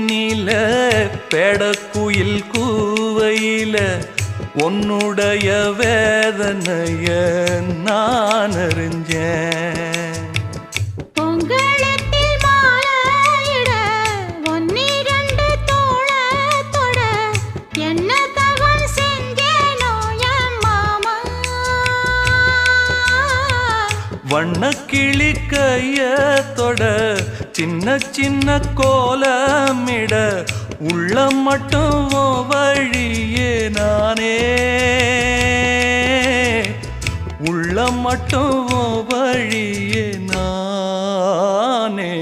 தேனில பெடக்குயில் கூவையில உன்னுடைய வேதனைய நான் அறிஞ்சேன். பொங்கலத்தில் மாலையிட ஒன்னிரண்டு தோளத்தொட என்ன தவம் செஞ்சேனோ என் மாமா. வண்ணக்கிளி கையத்தொட சின்ன சின்ன கோலமிட உள்ளம் மட்டும் வழியே நானே, உள்ளம் மட்டும் வழியே நானே.